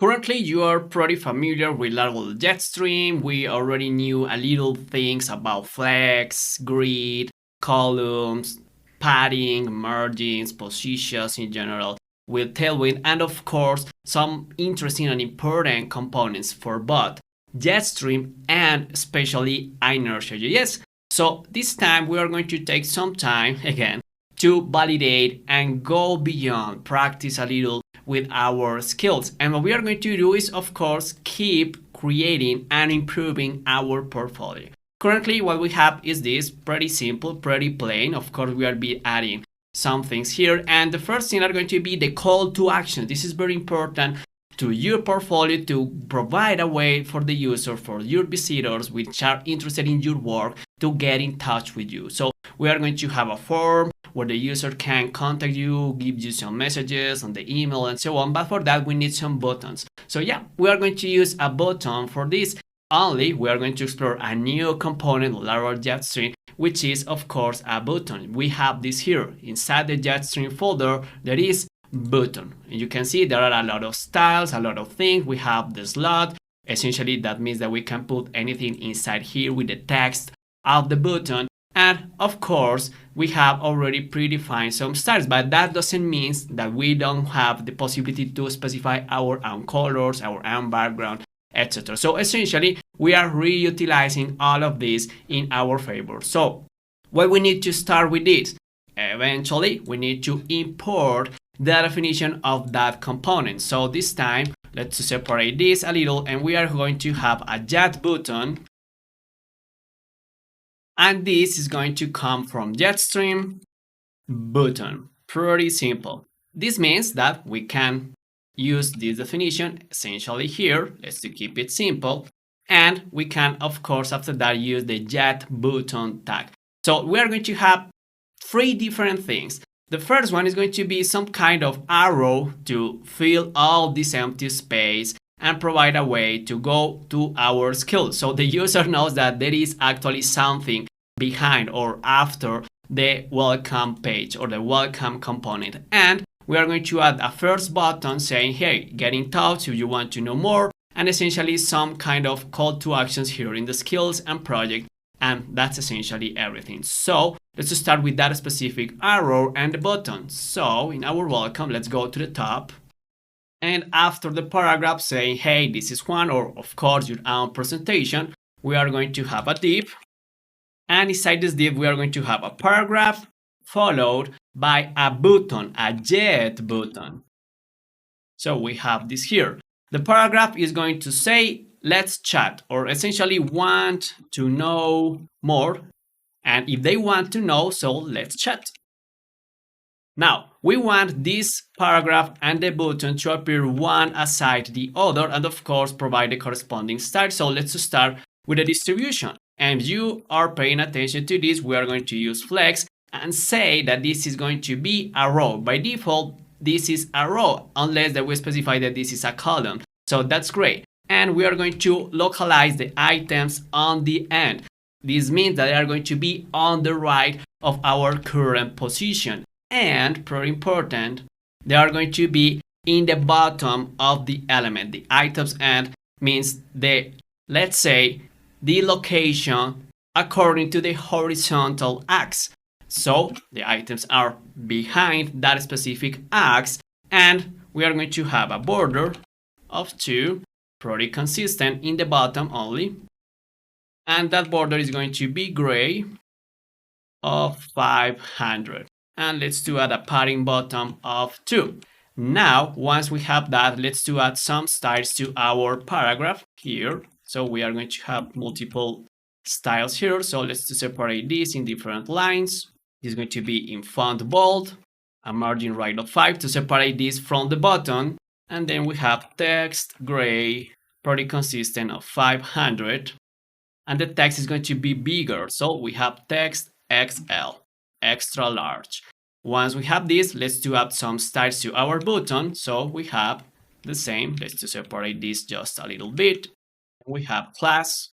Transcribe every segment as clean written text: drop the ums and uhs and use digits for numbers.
Currently, you are pretty familiar with Laravel Jetstream. We already knew a little things about flex, grid, columns, padding, margins, positions in general with Tailwind, and of course, some interesting and important components for both Jetstream and especially Inertia.js. So this time we are going to take some time again to validate and go beyond, practice a little with our skills. And what we are going to do is, of course, keep creating and improving our portfolio. Currently, what we have is this pretty simple, pretty plain. Of course, we are be adding some things here. And the first thing are going to be the call to action. This is very important to your portfolio to provide a way for the user, for your visitors which are interested in your work, to get in touch with you. So we are going to have a form where the user can contact you, give you some messages on the email and so on. But for that, we need some buttons. So yeah, we are going to use a button for this. Only we are going to explore a new component, Laravel Jetstream, which is of course a button. We have this here inside the Jetstream folder. There is button, and you can see there are a lot of styles, a lot of things. We have the slot. Essentially, that means that we can put anything inside here with the text of the button. And of course, we have already predefined some styles, but that doesn't mean that we don't have the possibility to specify our own colors, our own background, etc. So essentially, we are reutilizing all of this in our favor. So what we need to start with this, eventually, we need to import the definition of that component. So this time, let's separate this a little, and we are going to have a jet button. And this is going to come from Jetstream button. Pretty simple. This means that we can use this definition essentially here. Let's keep it simple. And we can, of course, after that, use the jet button tag. So we are going to have three different things. The first one is going to be some kind of arrow to fill all this empty space and provide a way to go to our skills. So the user knows that there is actually something behind or after the welcome page or the welcome component. And we are going to add a first button saying, hey, get in touch if you want to know more, and essentially some kind of call to actions here in the skills and project. And that's essentially everything. So let's start with that specific arrow and the button. So in our welcome, let's go to the top. And after the paragraph saying, hey, this is Juan, or of course your own presentation, we are going to have a div. And inside this div, we are going to have a paragraph followed by a button, a jet button. So we have this here. The paragraph is going to say, let's chat, or essentially want to know more. And if they want to know, so let's chat. Now, we want this paragraph and the button to appear one aside the other, and of course, provide the corresponding style. So let's start with the distribution. And if you are paying attention to this, we are going to use flex and say that this is going to be a row. By default, this is a row, unless that we specify that this is a column. So that's great. And we are going to localize the items on the end. This means that they are going to be on the right of our current position. And, pretty important, they are going to be in the bottom of the element. The items end means the, let's say, the location according to the horizontal axis. So the items are behind that specific axis, and we are going to have a border of 2, pretty consistent in the bottom only. And that border is going to be gray of 500. And let's do add a padding bottom of 2. Now, once we have that, let's do add some styles to our paragraph here. So we are going to have multiple styles here. So let's separate this in different lines. This is going to be in font bold, a margin right of 5 to separate this from the button. And then we have text gray, pretty consistent of 500. And the text is going to be bigger. So we have text XL, extra large. Once we have this, let's do add some styles to our button. So we have the same. Let's just separate this just a little bit. We have class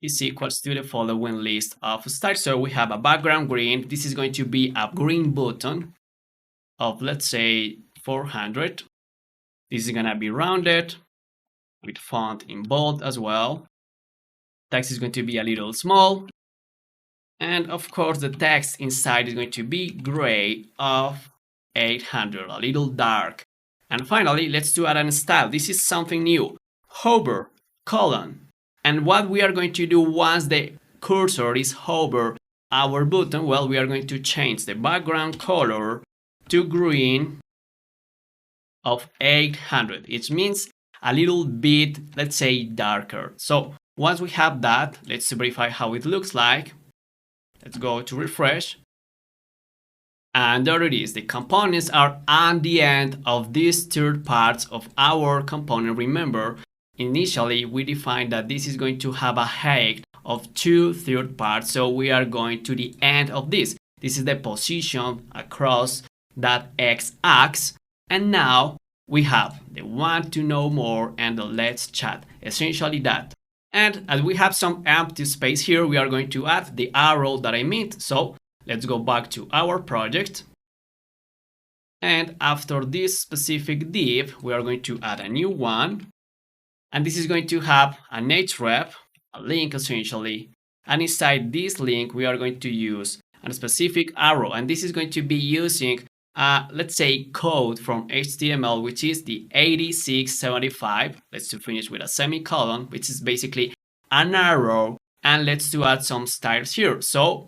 is equals to the following list of styles. So we have a background green. This is going to be a green button of, let's say, 400. This is going to be rounded. with font in bold as well. Text is going to be a little small. And of course, the text inside is going to be gray of 800, a little dark. And finally, let's do add a style. This is something new. Hover, colon. And what we are going to do once the cursor is hover our button, well, we are going to change the background color to green of 800. It means a little bit, let's say, darker. So once we have that, let's verify how it looks like. Let's go to refresh. And there it is. The components are on the end of these third parts of our component. Remember, initially we defined that this is going to have a height of 2 third parts. So we are going to the end of this. This is the position across that x-axis. And now we have the want to know more and the let's chat. Essentially that. And as we have some empty space here, we are going to add the arrow that I meant. So let's go back to our project. And after this specific div, we are going to add a new one. And this is going to have an href, a link essentially. And inside this link, we are going to use a specific arrow. And this is going to be using, let's say, code from HTML, which is the 8675. Let's finish with a semicolon, which is basically an arrow. And let's add some styles here. So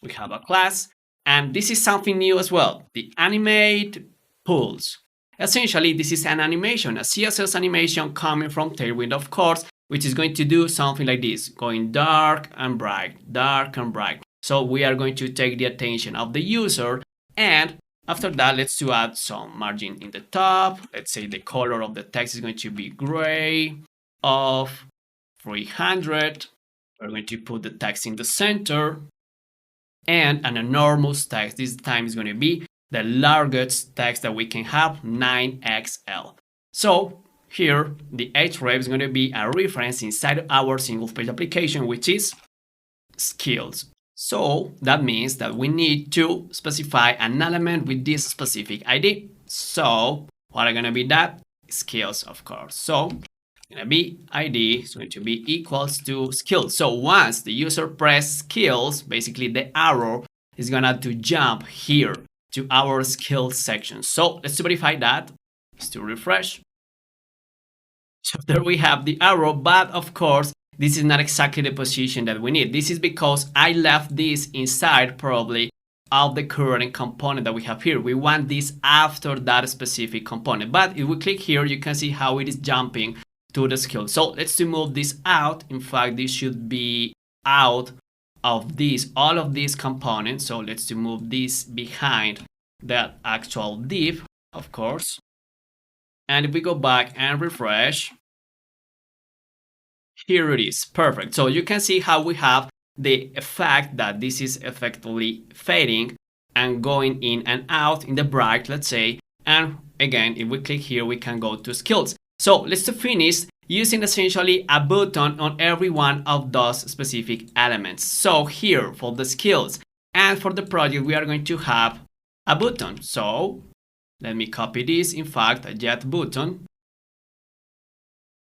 we have a class, and this is something new as well, the animate pulse. Essentially, this is an animation, a CSS animation coming from Tailwind, of course, which is going to do something like this, going dark and bright, dark and bright. So we are going to take the attention of the user, and after that, let's add some margin in the top. Let's say the color of the text is going to be gray of 300. We're going to put the text in the center. And an enormous text. This time is going to be the largest text that we can have, 9XL. So here, the href is going to be a reference inside our single page application, which is skills. So that means that we need to specify an element with this specific ID. So what are going to be that? Skills, of course. So going to be ID is going to be equals to skills. So once the user press skills, basically the arrow is gonna to jump here to our skills section. So let's verify that. Let's do refresh. So there we have the arrow, but of course this is not exactly the position that we need. This is because I left this inside probably of the current component that we have here. We want this after that specific component. But if we click here, you can see how it is jumping to the skill. So let's move this out. In fact, this should be out of this, all of these components. So let's move this behind that actual div, of course. And if we go back and refresh, here it is, perfect. So you can see how we have the effect that this is effectively fading and going in and out in the bright, let's say. And again, if we click here, we can go to skills. So let's finish using essentially a button on every one of those specific elements. So here for the skills and for the project, we are going to have a button. So let me copy this. In fact, a get button.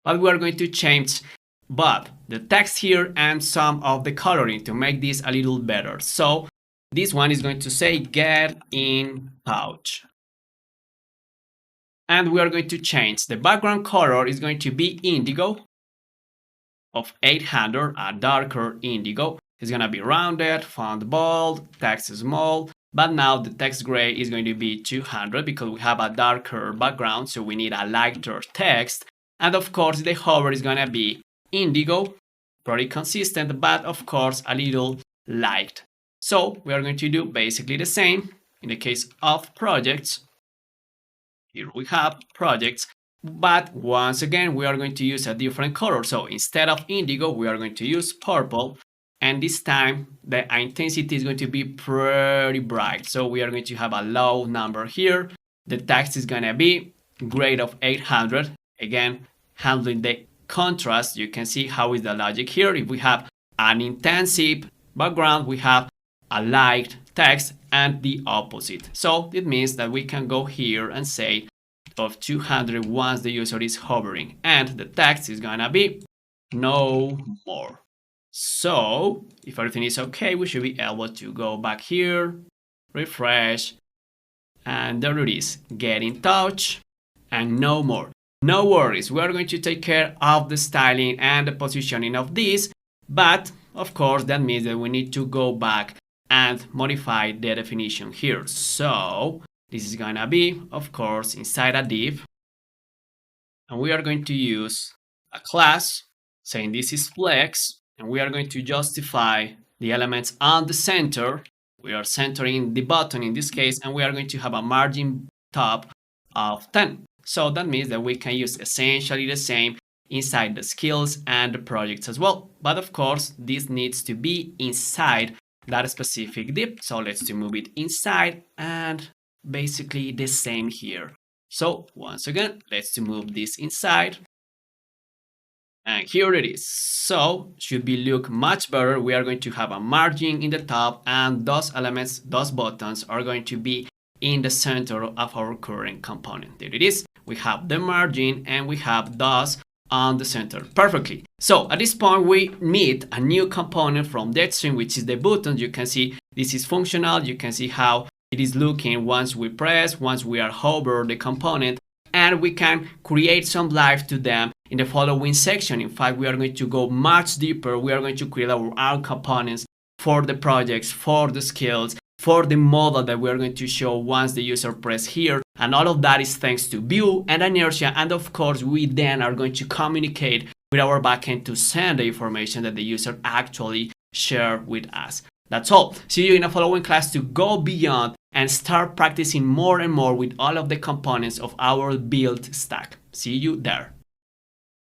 But we are going to change but the text here and some of the coloring to make this a little better. So this one is going to say get in pouch. And we are going to change the background color is going to be indigo of 800, a darker indigo. It's going to be rounded, font bold, text small, but now the text gray is going to be 200 because we have a darker background, so we need a lighter text. And of course, the hover is going to be indigo, pretty consistent, but of course, a little light. So we are going to do basically the same in the case of projects. Here we have projects, but once again, we are going to use a different color. So instead of indigo, we are going to use purple. And this time, the intensity is going to be pretty bright. So we are going to have a low number here. The text is going to be grade of 800. Again, handling the contrast, you can see how is the logic here. If we have an intensive background, we have a light text and the opposite. So it means that we can go here and say, of 200 once the user is hovering, and the text is gonna be no more. So if everything is okay, we should be able to go back here, refresh, and there it is, get in touch, and no more. No worries, we are going to take care of the styling and the positioning of this, but of course that means that we need to go back and modify the definition here. So this is gonna be, of course, inside a div, and we are going to use a class saying this is flex, and we are going to justify the elements on the center. We are centering the button in this case, and we are going to have a margin top of 10. So that means that we can use essentially the same inside the skills and the projects as well. But of course, this needs to be inside that specific div. So let's move it inside, and basically the same here. So once again, let's move this inside. And here it is. So should be look much better. We are going to have a margin in the top, and those elements, those buttons are going to be in the center of our current component. There it is. We have the margin and we have those on the center perfectly. So at this point, we meet a new component from that stream, which is the button. You can see this is functional. You can see how it is looking once we press, once we are hover the component, and we can create some life to them in the following section. In fact, we are going to go much deeper. We are going to create our own components for the projects, for the skills, for the model that we are going to show once the user press here. And all of that is thanks to view and inertia. And of course, we then are going to communicate with our backend to send the information that the user actually shared with us. That's all. See you in a following class to go beyond and start practicing more and more with all of the components of our VILT stack. See you there.